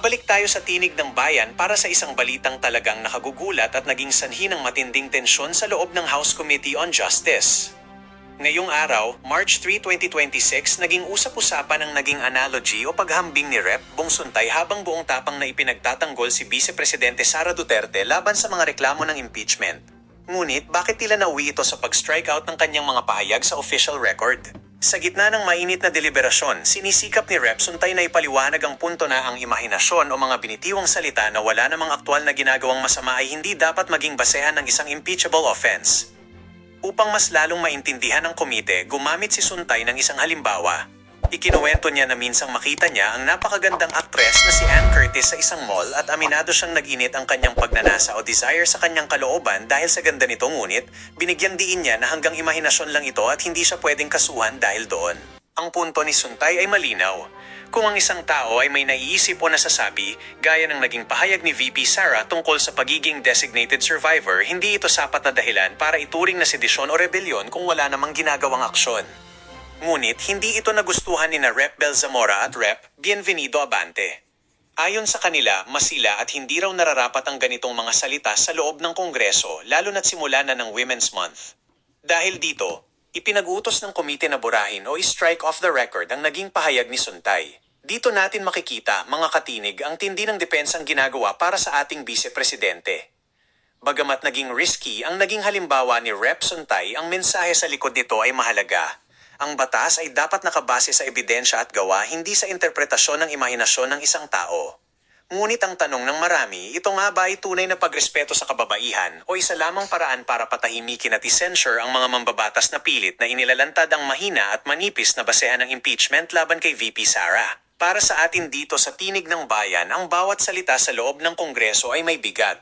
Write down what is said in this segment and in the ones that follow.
Mabalik tayo sa tinig ng bayan para sa isang balitang talagang nakagugulat at naging sanhi ng matinding tensyon sa loob ng House Committee on Justice. Ngayong araw, March 3, 2026, naging usap-usapan ang naging analogy o paghambing ni Rep. Bong Suntay habang buong tapang na ipinagtatanggol si Vice Presidente Sara Duterte laban sa mga reklamo ng impeachment. Ngunit bakit tila nauwi ito sa pag-strikeout ng kanyang mga pahayag sa official record? Sa gitna ng mainit na deliberasyon, sinisikap ni Rep. Suntay na ipaliwanag ang punto na ang imahinasyon o mga binitiwang salita na wala namang aktwal na ginagawang masama ay hindi dapat maging basehan ng isang impeachable offense. Upang mas lalong maintindihan ng komite, gumamit si Suntay ng isang halimbawa. Ikinuwento niya na minsang makita niya ang napakagandang aktres na si Ann Curtis sa isang mall at aminado siyang nag-init ang kanyang pagnanasa o desire sa kanyang kalooban dahil sa ganda nito, ngunit binigyang diin niya na hanggang imahinasyon lang ito at hindi siya pwedeng kasuhan dahil doon. Ang punto ni Suntay ay malinaw. Kung ang isang tao ay may naiisip o nasasabi, gaya ng naging pahayag ni VP Sara tungkol sa pagiging designated survivor, hindi ito sapat na dahilan para ituring na sedisyon o rebelyon kung wala namang ginagawang aksyon. Ngunit hindi ito nagustuhan ni na Rep. Bel Zamora at Rep. Bienvenido Abante. Ayon sa kanila, masila at hindi raw nararapat ang ganitong mga salita sa loob ng Kongreso, lalo na't simula na ng Women's Month. Dahil dito, ipinag-utos ng komite na burahin o i-strike off the record ang naging pahayag ni Suntay. Dito natin makikita, mga katinig, ang tindi ng depensang ginagawa para sa ating Vice-Presidente. Bagamat naging risky ang naging halimbawa ni Rep. Suntay, ang mensahe sa likod nito ay mahalaga. Ang batas ay dapat nakabase sa ebidensya at gawa, hindi sa interpretasyon ng imahinasyon ng isang tao. Ngunit ang tanong ng marami, ito nga ba ay tunay na pagrespeto sa kababaihan o isa lamang paraan para patahimikin at i-censure ang mga mambabatas na pilit na inilalantad ang mahina at manipis na basehan ng impeachment laban kay VP Sara? Para sa atin dito sa Tinig ng Bayan, ang bawat salita sa loob ng Kongreso ay may bigat.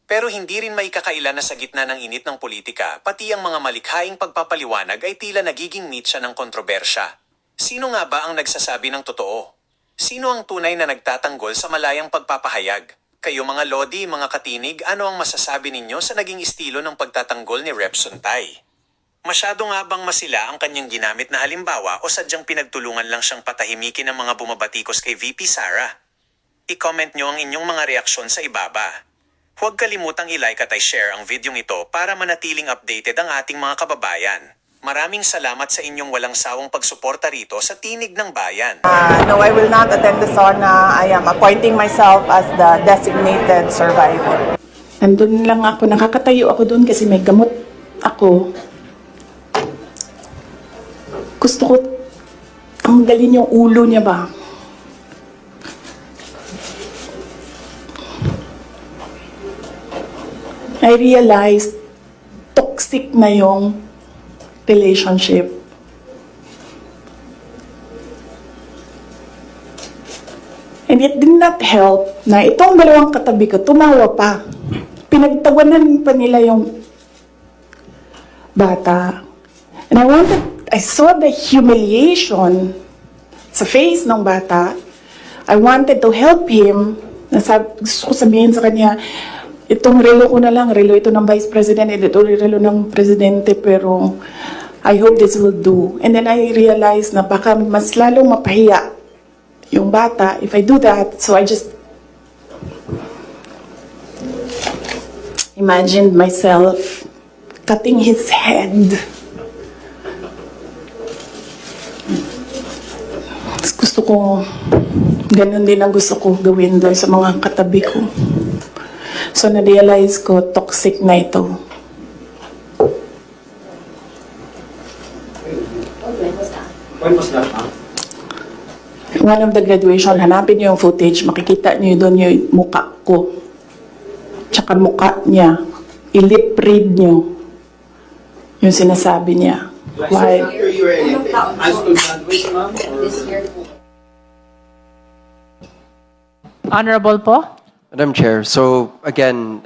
Pero hindi rin maikakaila na sa gitna ng init ng politika, pati ang mga malikhaing pagpapaliwanag ay tila nagiging meat siya ng kontrobersya. Sino nga ba ang nagsasabi ng totoo? Sino ang tunay na nagtatanggol sa malayang pagpapahayag? Kayo mga lodi, mga katinig, ano ang masasabi ninyo sa naging estilo ng pagtatanggol ni Rep. Suntay? Masyado nga bang masila ang kanyang ginamit na halimbawa o sadyang pinagtulungan lang siyang patahimikin ng mga bumabatikos kay VP Sara? I-comment nyo ang inyong mga reaksyon sa ibaba. Huwag kalimutang i-like at i-share ang videong ito para manatiling updated ang ating mga kababayan. Maraming salamat sa inyong walang sawang pagsuporta rito sa Tinig ng Bayan. No, I will not attend the SONA. I am appointing myself as the designated survivor. Nandun lang ako, nakakatayo ako doon kasi may gamot ako. Gusto ko tanggalin yung ulo niya ba? I realized toxic na yung relationship. And it did not help na itong dalawang katabi ko, tumawa pa. Pinagtawanan pa nila yung bata. And I saw the humiliation sa face ng bata. I wanted to help him. Gusto ko sabihin sa kanya, itong relo ko na lang, relo ito ng Vice President, ito relo ng Presidente, pero I hope this will do. And then I realized na baka mas lalong mapahiya yung bata if I do that. So I just imagined myself cutting his head. Gusto ko, ganun din ang gusto ko gawin doon sa mga katabi ko. So, na-realize ko, toxic na ito. When was that, ma'am? One of the graduation, hanapin niyo yung footage, makikita niyo doon yung muka ko. Tsaka muka niya. I-lip read niyo yung sinasabi niya. Why? You were in high school graduation, ma'am? Honorable po? Madam Chair, so again,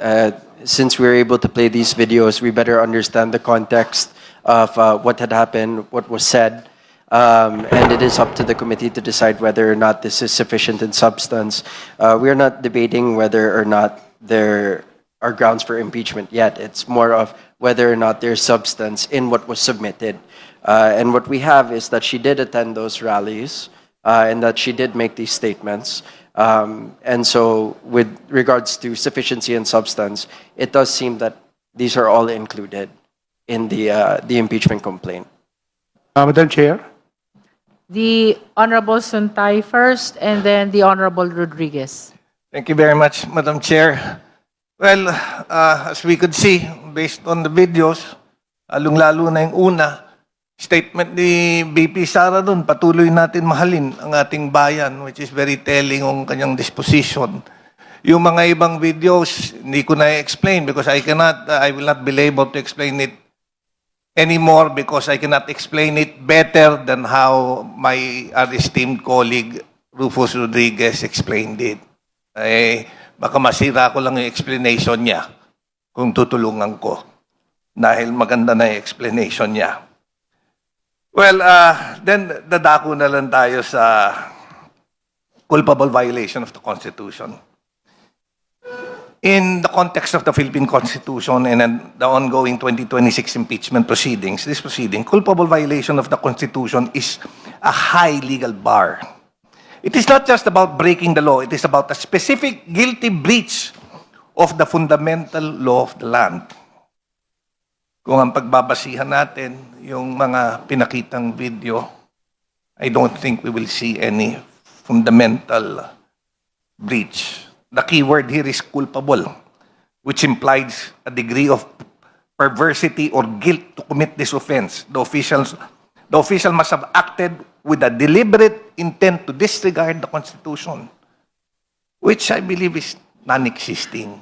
since we were able to play these videos, we better understand the context of what had happened, what was said, and it is up to the committee to decide whether or not this is sufficient in substance. We are not debating whether or not there are grounds for impeachment yet. It's more of whether or not there's substance in what was submitted. And what we have is that she did attend those rallies. and that she did make these statements. And so, with regards to sufficiency and substance, it does seem that these are all included in the impeachment complaint. Madam Chair. The Honorable Suntay first, and then the Honorable Rodriguez. Thank you very much, Madam Chair. Well, as we could see, based on the videos, lalong-lalo na yung una, statement ni BP Sara doon, patuloy natin mahalin ang ating bayan, which is very telling ang kanyang disposition. Yung mga ibang videos, hindi ko na-explain because I will not be able to explain it anymore because I cannot explain it better than how my esteemed colleague Rufus Rodriguez explained it. Baka masira ko lang yung explanation niya kung tutulungan ko dahil maganda na yung explanation niya. Well, then dadako na lang tayo sa culpable violation of the Constitution. In the context of the Philippine Constitution and the ongoing 2026 impeachment proceedings, this proceeding, culpable violation of the Constitution is a high legal bar. It is not just about breaking the law, it is about a specific guilty breach of the fundamental law of the land. Kung ang pagbabasihan natin, yung mga pinakitang video, I don't think we will see any fundamental breach. The key word here is culpable, which implies a degree of perversity or guilt to commit this offense. The official must have acted with a deliberate intent to disregard the Constitution, which I believe is non-existing.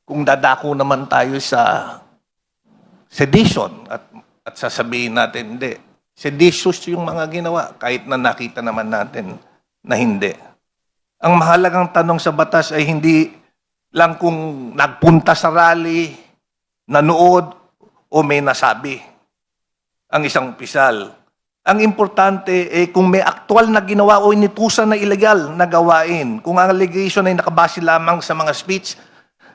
Kung dadako naman tayo sa sedition at sasabihin natin, hindi, seditious yung mga ginawa, kahit na nakita naman natin na hindi. Ang mahalagang tanong sa batas ay hindi lang kung nagpunta sa rally, nanood, o may nasabi ang isang opisyal. Ang importante ay kung may aktual na ginawa o inutusan na illegal na gawain. Kung ang allegation ay nakabase lamang sa mga speech,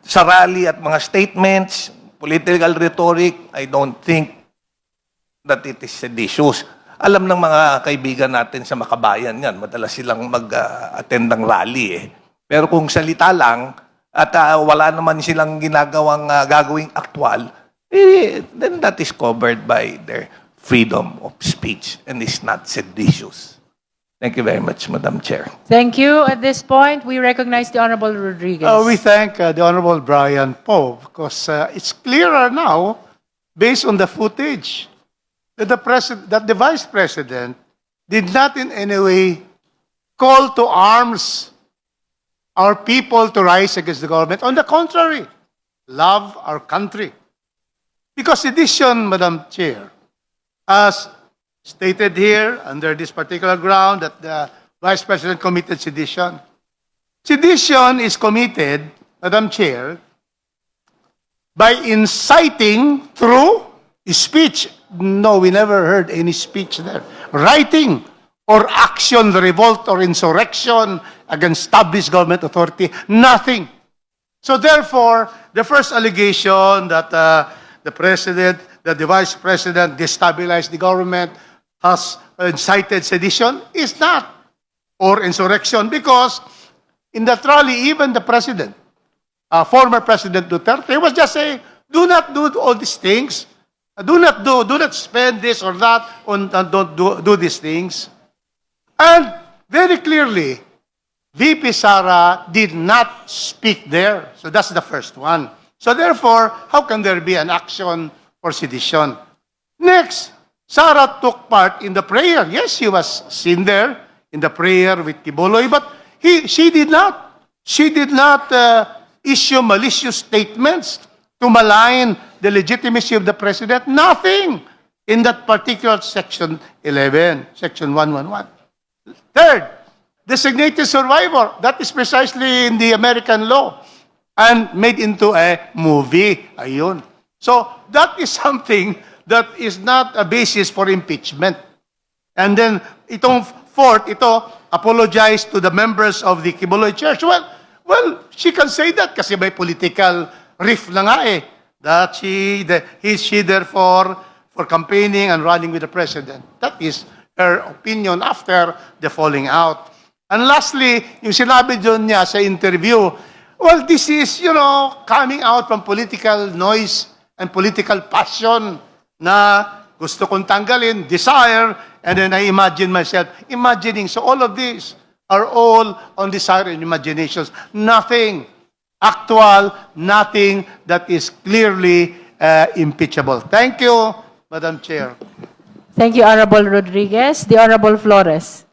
sa rally at mga statements, political rhetoric, I don't think that it is seditious. Alam ng mga kaibigan natin sa Makabayan yan, madalas silang mag-attend ng rally eh. Pero kung salita lang at wala naman silang gagawing aktwal, then that is covered by their freedom of speech and is not seditious. Thank you very much, Madam Chair. Thank you. At this point, we recognize the Honorable Rodriguez. We thank the Honorable Brian Poe because it's clearer now, based on the footage, that the Vice President did not in any way call to arms our people to rise against the government. On the contrary, love our country. Because sedition, Madam Chair, as stated here under this particular ground that the Vice President committed sedition. Sedition is committed, Madam Chair, by inciting through speech. No, we never heard any speech there. Writing or action, revolt or insurrection against established government authority, nothing. So therefore, the first allegation that the Vice President destabilized the government has incited sedition is not, or insurrection, because in that rally, even the President, former President Duterte, was just saying, do not do all these things. Do not spend this or that, don't do these things. And very clearly, VP Sara did not speak there. So that's the first one. So therefore, how can there be an action for sedition? Next, Sara took part in the prayer. Yes, she was seen there in the prayer with Kibuloy, but she did not. She did not issue malicious statements to malign the legitimacy of the President. Nothing in that particular Section 11, Section 111. Third, designated survivor. That is precisely in the American law and made into a movie. Ayun. So that is something that is not a basis for impeachment. And then, itong fourth, apologize to the members of the Kibuloy Church. Well, she can say that kasi may political riff na nga eh. That she therefore for campaigning and running with the President. That is her opinion after the falling out. And lastly, yung sinabi doon niya sa interview, well, this is, coming out from political noise and political passion na gusto kong tanggalin, desire, and then I imagine myself imagining. So all of these are all on desire and imaginations. Nothing actual, nothing that is clearly impeachable. Thank you, Madam Chair. Thank you, Honorable Rodriguez. The Honorable Flores.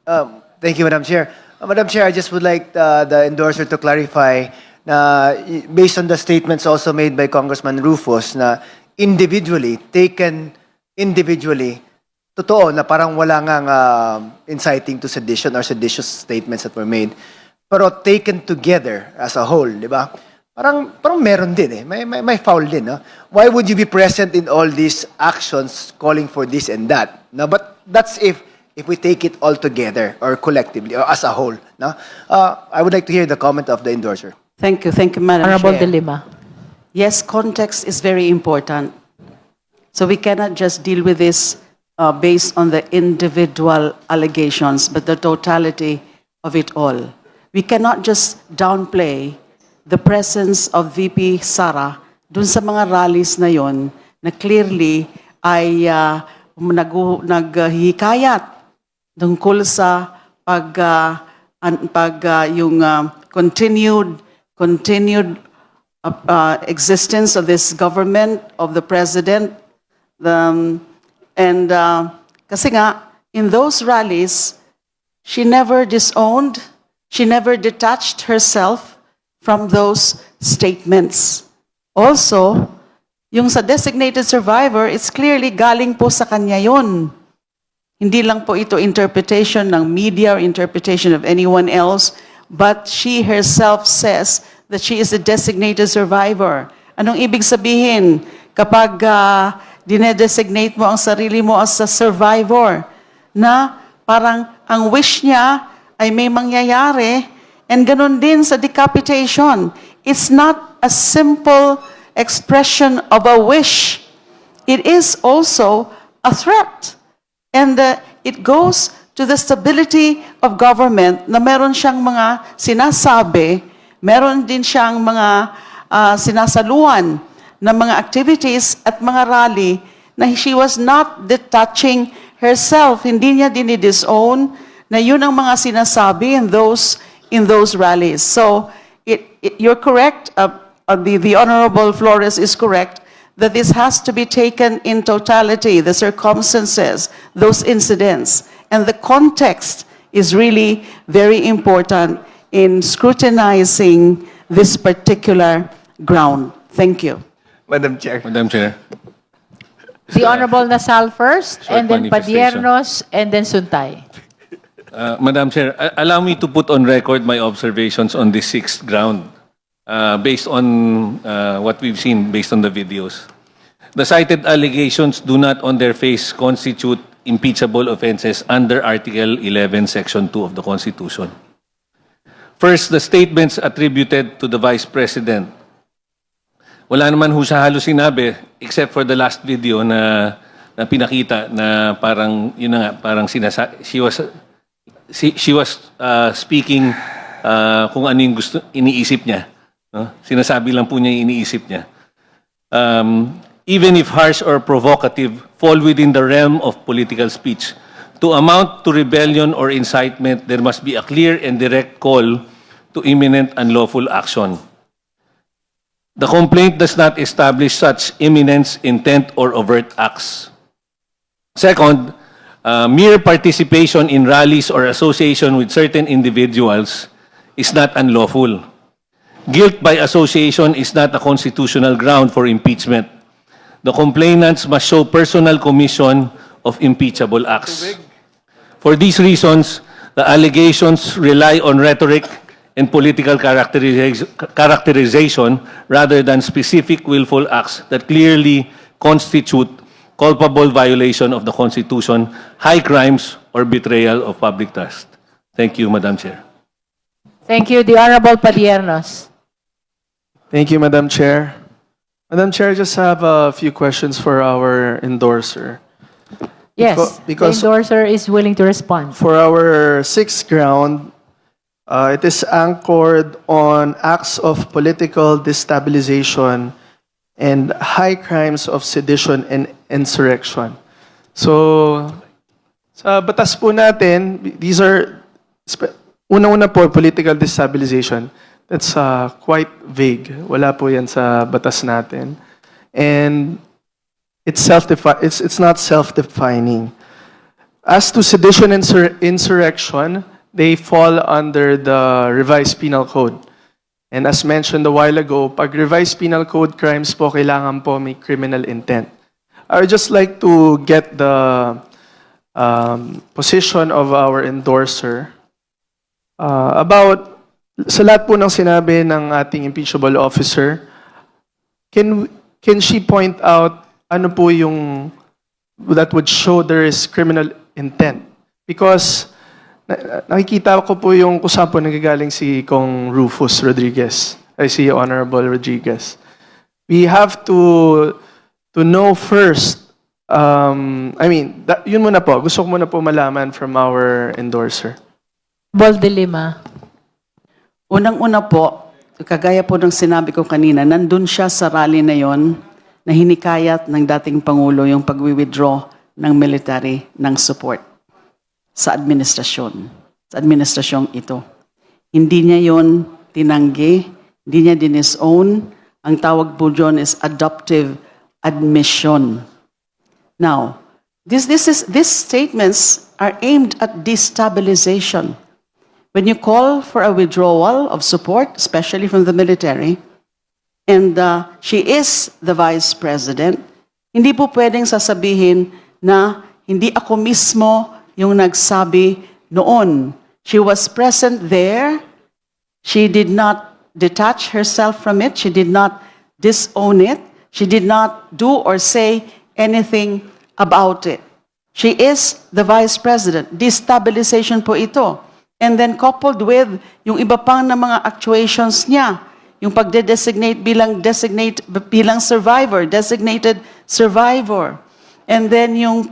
Thank you, Madam Chair. Madam Chair, I just would like the endorser to clarify na based on the statements also made by Congressman Rufus na individually, taken individually, totoo na parang wala ngang inciting to sedition or seditious statements that were made. Pero taken together as a whole, di ba? Parang meron din eh. May foul din, no? Why would you be present in all these actions calling for this and that? No, but that's if we take it all together or collectively or as a whole, no? I would like to hear the comment of the endorser. Thank you, Madam Honorable Chair. De Lima. Yes, context is very important. So we cannot just deal with this based on the individual allegations, but the totality of it all. We cannot just downplay the presence of VP Sara dun sa mga rallies na yon na clearly ay naghihikayat tungkol sa yung continued existence of this government, of the president. Kasi nga, in those rallies, she never disowned, she never detached herself from those statements. Also, yung sa designated survivor, it's clearly galing po sa kanya yun. Hindi lang po ito interpretation ng media or interpretation of anyone else, but she herself says that she is a designated survivor. Anong ibig sabihin? Kapag dinedesignate mo ang sarili mo as a survivor, na parang ang wish niya ay may mangyayari, and ganun din sa decapitation. It's not a simple expression of a wish. It is also a threat. And it goes to the stability of government na meron siyang mga sinasabi, meron din siyang mga sinasaluhan na mga activities at mga rally na she was not detaching herself. Hindi niya dinidisown na yun ang mga sinasabi in those rallies. So you're correct, the Honorable Flores is correct, that this has to be taken in totality, the circumstances, those incidents. And the context is really very important in scrutinizing this particular ground. Thank you. Madam Chair. Madam Chair. The Honorable Nasal first, Short and then manifestation. Padiernos, and then Suntay. Madam Chair, allow me to put on record my observations on this sixth ground based on what we've seen based on the videos. The cited allegations do not on their face constitute impeachable offenses under Article 11, Section 2 of the Constitution. First, the statements attributed to the Vice President. Wala naman ho siya halos sinabi except for the last video na pinakita na parang yun na nga parang she was speaking kung ano yung gusto iniisip niya, no? Sinasabi lang po niya yung iniisip niya. Even if harsh or provocative, fall within the realm of political speech. To amount to rebellion or incitement, there must be a clear and direct call to imminent unlawful action. The complaint does not establish such imminent intent or overt acts. Second, mere participation in rallies or association with certain individuals is not unlawful. Guilt by association is not a constitutional ground for impeachment. The complainants must show personal commission of impeachable acts. For these reasons, the allegations rely on rhetoric and political characterization rather than specific willful acts that clearly constitute culpable violation of the Constitution, high crimes, or betrayal of public trust. Thank you, Madam Chair. Thank you. The Honorable Padiernos. Thank you, Madam Chair. Madam Chair, I just have a few questions for our endorser. Yes, because- the endorser is willing to respond. For our sixth ground, it is anchored on acts of political destabilization and high crimes of sedition and insurrection. So, sa batas po natin, these are, una-una po, political destabilization. That's quite vague. Wala po yan sa batas natin. And it's not self-defining. As to sedition and insurrection, they fall under the revised penal code. And as mentioned a while ago, pag revised penal code crimes po, kailangan po may criminal intent. I would just like to get the position of our endorser about sa lahat po ng sinabi ng ating impeachable officer. Can she point out ano po yung that would show there is criminal intent? Because nakikita ko po yung kusang po nagagaling si Kong Rufus Rodriguez, ay si Honorable Rodriguez. We have to know first, yun muna po, gusto ko muna po malaman from our endorser. Bolde Lima. Unang-una po, kagaya po ng sinabi ko kanina, nandun siya sa rally na yon na hinikayat ng dating Pangulo yung pag-withdraw ng military ng support sa administrasyong ito. Hindi niya yon tinanggi, hindi niya dinisown. Ang tawag po dyan is adoptive admission. Now, these statements are aimed at destabilization. When you call for a withdrawal of support, especially from the military, and she is the vice president, hindi po pwedeng sasabihin na hindi ako mismo yung nagsabi noon. She was present there. She did not detach herself from it. She did not disown it. She did not do or say anything about it. She is the vice president. Destabilization po ito. And then coupled with yung iba pang na mga actuations niya, yung pagde-designate designated survivor. And then yung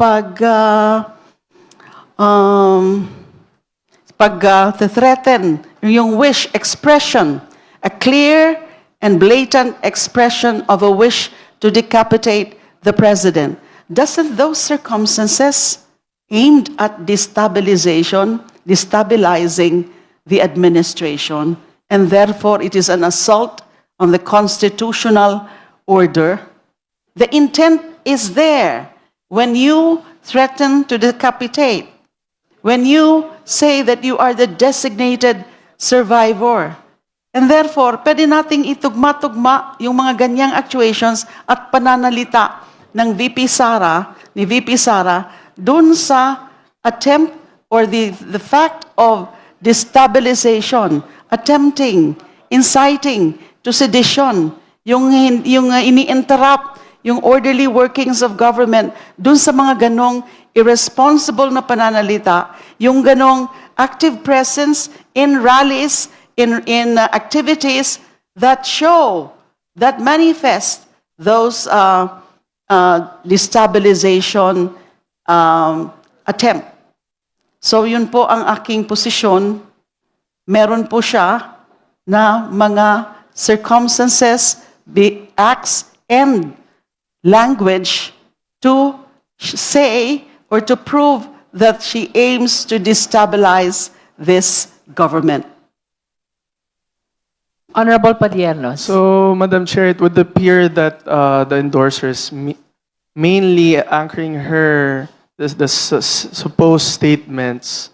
threaten, yung wish expression, a clear and blatant expression of a wish to decapitate the president. Doesn't those circumstances aimed at destabilizing the administration, and therefore it is an assault on the constitutional order? The intent is there when you threaten to decapitate, when you say that you are the designated survivor. And therefore, pwede nating itugma-tugma yung mga ganyang actuations at pananalita ng ni VP Sara, dun sa attempt or the fact of destabilization, attempting, inciting to sedition, yung ini-interrupt yung orderly workings of government, dun sa mga ganong irresponsible na pananalita, yung ganong active presence in rallies, in activities that show, that manifest those destabilization attempt. So yun po ang aking posisyon. Meron po siya na mga circumstances, acts, and language to say or to prove that she aims to destabilize this government. Honorable Padiernos. So, Madam Chair, it would appear that the endorsers mainly anchoring the supposed statements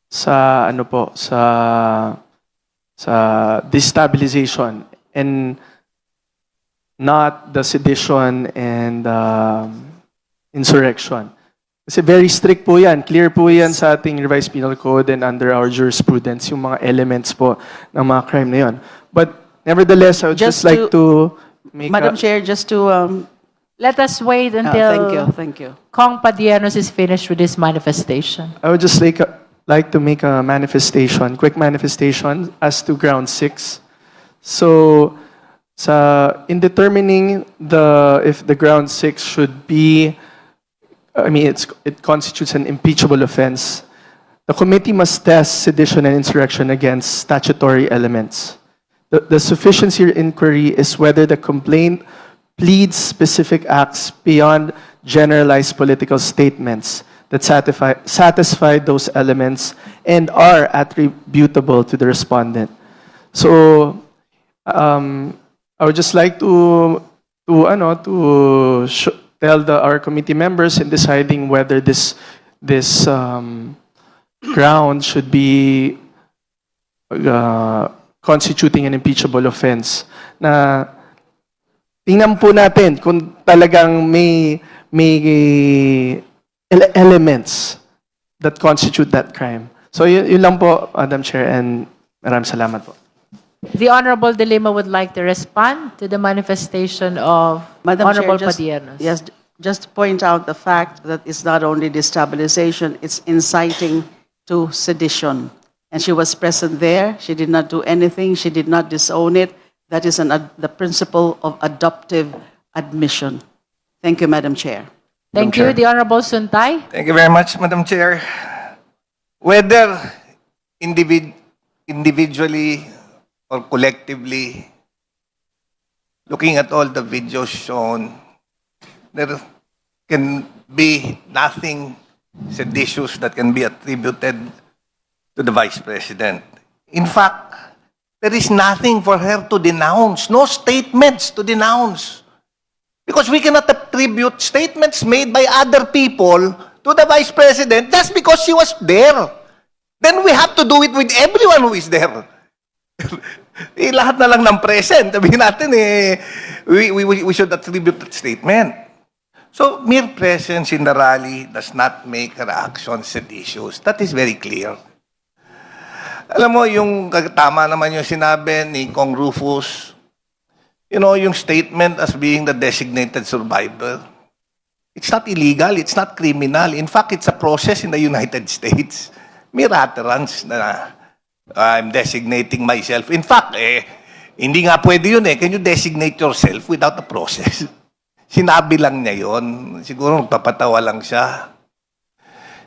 sa destabilization and not the sedition and insurrection. Kasi very strict po yan. Clear po yan sa ating revised penal code and under our jurisprudence, yung mga elements po ng mga crime na yun. But nevertheless, I would just like to make Madam Chair, just to... Let us wait until thank you. Kong Padiernos is finished with his manifestation. I would just like to make a manifestation, quick manifestation as to ground 6. So, in determining if the ground 6 should be it constitutes an impeachable offense, the committee must test sedition and insurrection against statutory elements. The sufficiency inquiry is whether the complaint pleads specific acts beyond generalized political statements that satisfy those elements and are attributable to the respondent. So, I would just like to tell our committee members in deciding whether this ground should be constituting an impeachable offense. Na tingnan po natin kung talagang may elements that constitute that crime. So yun lang po, Madam Chair, and maraming salamat po. The Honorable De Lima would like to respond to the manifestation of Honorable Padiernos. Yes, just to point out the fact that it's not only destabilization, it's inciting to sedition. And she was present there. She did not do anything. She did not disown it. That is the principle of adoptive admission. Thank you, Madam Chair. Thank you. The Honorable Suntay. Thank you very much, Madam Chair. Whether individually or collectively, looking at all the videos shown, there can be nothing seditious that can be attributed to the Vice President. In fact, there is nothing for her to denounce, no statements to denounce. Because we cannot attribute statements made by other people to the Vice President just because she was there. Then we have to do it with everyone who is there. Lahat na lang ng present. Sabihin natin, we should attribute that statement. So, mere presence in the rally does not make her actions seditious. That is very clear. Alam mo, yung tama naman yung sinabi ni Kong Rufus, yung statement as being the designated survivor, it's not illegal, it's not criminal. In fact, it's a process in the United States. Mere utterance na I'm designating myself. In fact, hindi nga pwede yun eh. Can you designate yourself without a process? Sinabi lang niya yun. Siguro magpapatawa lang siya.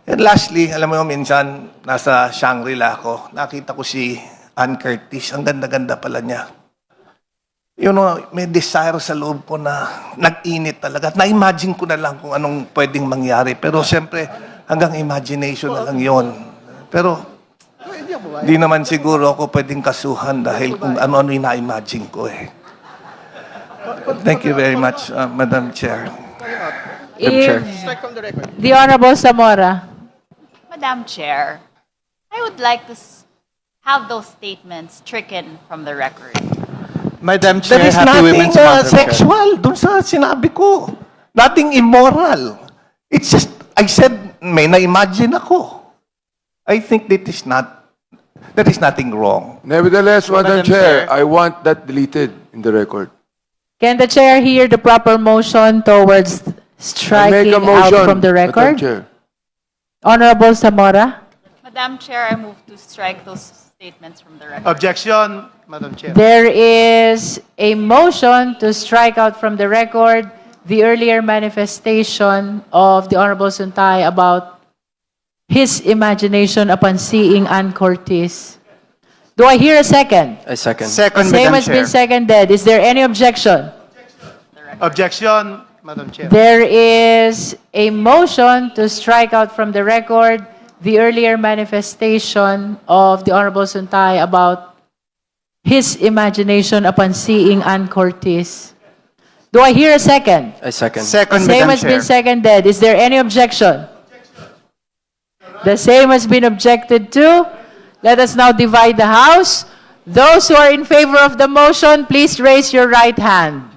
And lastly, alam mo yung minsan, nasa Shangri-La ako, nakita ko si Ann Curtis. Ang ganda-ganda pala niya. May desire sa loob ko na nag-init talaga. Na-imagine ko na lang kung anong pwedeng mangyari. Pero siyempre, hanggang imagination na lang yun. Pero, di naman siguro ako pwedeng kasuhan dahil kung ano-ano yung na-imagine ko eh. Thank you very much, Madam Chair. The Honorable Zamora. Madam Chair, I would like to have those statements stricken from the record. Madam There Chair, is Happy nothing Women's Month. sexual dun sa sinabi ko. Nothing immoral. It's just, I said, may na-imagine ako. I think there is nothing wrong. Nevertheless, Madam Madam Chair, Chair. I want that deleted in the record. Can the chair hear the proper motion towards I striking make a motion, out from the Madam record? Chair. Honorable Zamora. Madam Chair, I move to strike those statements from the record. Objection, Madam Chair. There is a motion to strike out from the record the earlier manifestation of the Honorable Suntay about his imagination upon seeing Ann Curtis. Do I hear a second? I second. Second, Same Madam has Chair. been seconded. Is there any objection? Objection, Madam Chair. There is a motion to strike out from the record the earlier manifestation of the Honorable Suntay about his imagination upon seeing Ann Curtis. Do I hear a second? I second. Second, Same Madam has been Chair. seconded. Is there any objection? The same has been objected to. Let us now divide the House. Those who are in favor of the motion, please raise your right hand.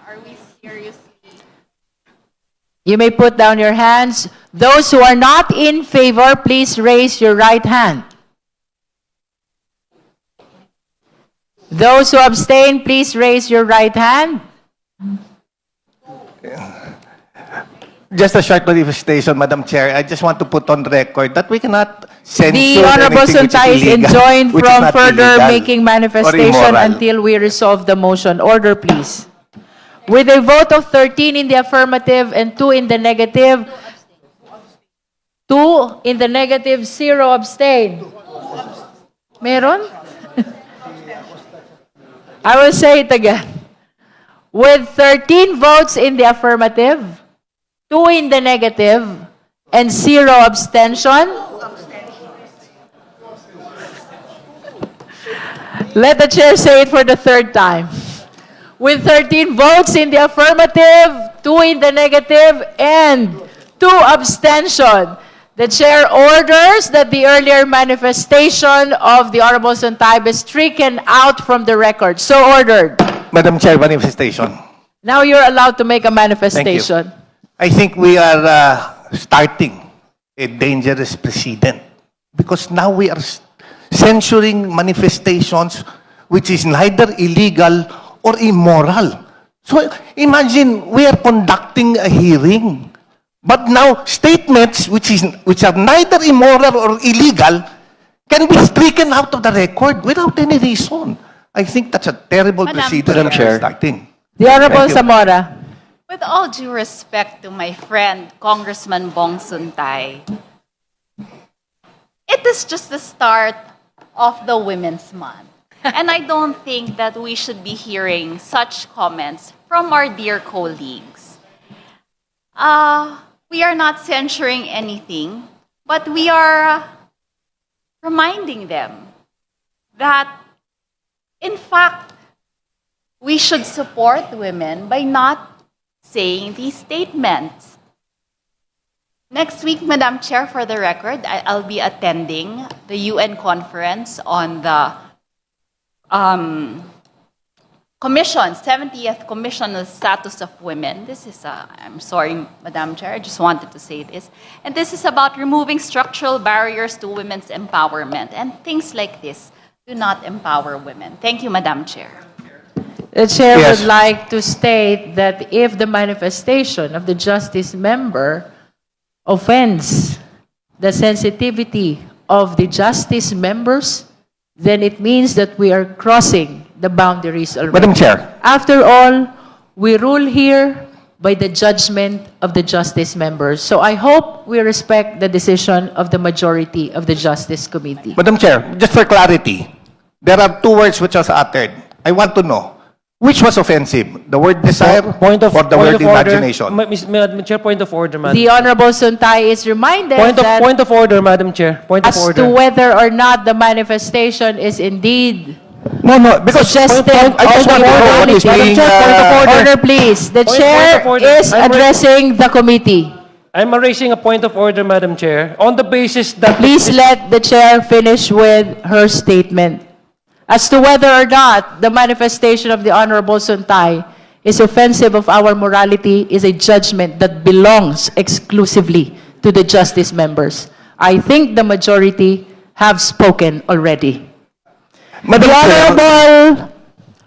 Are we serious? You may put down your hands. Those who are not in favor, please raise your right hand. Those who abstain, please raise your right hand. Just a short manifestation, Madam Chair. I just want to put on record that we cannot censure The Honorable anything which Suntay is illegal, enjoined which is from not further illegal making or manifestation immoral. until we resolve the motion. Order, please. With a vote of 13 in the affirmative and 2 in the negative, 2 in the negative, 0 abstain. Meron? I will say it again. With 13 votes in the affirmative, 2 in the negative, and 0 abstention, let the chair say it for the third time. With 13 votes in the affirmative, 2 in the negative, and 2 abstention, the chair orders that the earlier manifestation of the Honorable Suntay be stricken out from the record. So ordered. Madam Chair, manifestation. Now you're allowed to make a manifestation. I think we are starting a dangerous precedent because now we are censoring manifestations which is neither illegal or immoral. So imagine we are conducting a hearing, but now statements which are neither immoral or illegal can be stricken out of the record without any reason. I think that's a terrible Madam precedent that Chair. we're starting. The Honorable Thank you. Zamora. With all due respect to my friend, Congressman Bong Suntay, it is just the start of the Women's Month. And I don't think that we should be hearing such comments from our dear colleagues. We are not censuring anything, but we are reminding them that, in fact, we should support women by not saying these statements. Next week, Madam Chair, for the record, I'll be attending the UN conference on the Commission, 70th Commission on the Status of Women. This is, I'm sorry, Madam Chair, I just wanted to say this. And this is about removing structural barriers to women's empowerment. And things like this do not empower women. Thank you, Madam Chair. The chair Yes. would like to state that if the manifestation of the justice member offends the sensitivity of the justice members, then it means that we are crossing the boundaries already. Madam Chair. After all, we rule here by the judgment of the justice members. So I hope we respect the decision of the majority of the Justice Committee. Madam Chair, just for clarity, there are two words which was uttered. I want to know, which was offensive? The word desire or the word imagination? Madam Chair, point of order, Madam. The Honorable Suntay is reminded that Point of order, Madam Chair. Point of as order. to whether or not the manifestation is indeed No, because suggestive I just of want to know what is morality. being... Order, please. The Point chair of order. is I'm addressing the committee. I'm raising a point of order, Madam Chair, on the basis that... Please let the chair finish with her statement. As to whether or not the manifestation of the Honorable Suntay is offensive of our morality is a judgment that belongs exclusively to the justice members. I think the majority have spoken already. Madam The Chair, Honorable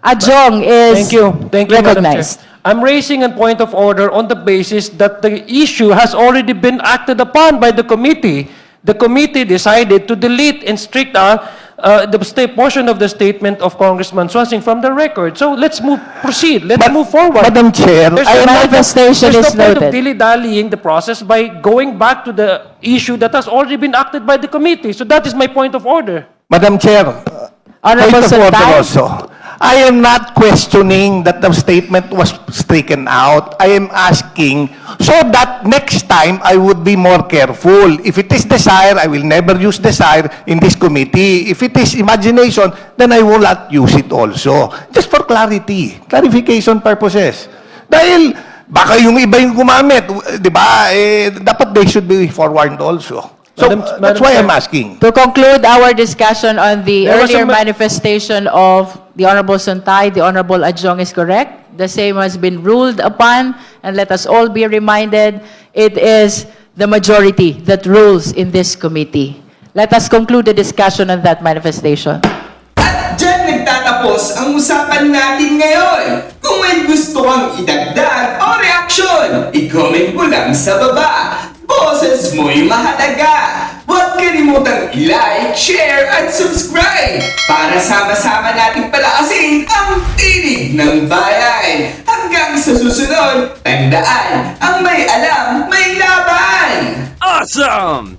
Adjong is Thank you, Madam Chair. recognized. I'm raising a point of order on the basis that the issue has already been acted upon by the committee. The committee decided to delete and strike the portion of the statement of Congressman Swansing from the record. So let's proceed. Let's move forward. Madam Chair, There's I no am point of- manifestation there's is no point noted. of dilly-dallying the process by going back to the issue that has already been acted by the committee. So that is my point of order. Madam Chair, Honorable point of order Suntay. also. I am not questioning that the statement was stricken out. I am asking so that next time I would be more careful. If it is desire, I will never use desire in this committee. If it is imagination, then I will not use it also. Just for clarity, clarification purposes. Dahil baka yung iba yung gumamit, di ba? Dapat they should be forewarned also. So Madam that's why Chair. I'm asking. To conclude our discussion on the There was earlier a manifestation of the Honorable Suntay, the Honorable Adjong is correct. The same has been ruled upon, and let us all be reminded, it is the majority that rules in this committee. Let us conclude the discussion on that manifestation. At dyan nagtatapos ang usapan natin ngayon. Kung may gusto kang idagdag o reaksyon, i-comment mo lang sa baba. boses mo'y mahalaga. Huwag kalimutang i-like, share, at subscribe para sama-sama nating palakasin ang tinig ng bayan. Hanggang sa susunod, tandaan, ang may alam, may laban! Awesome!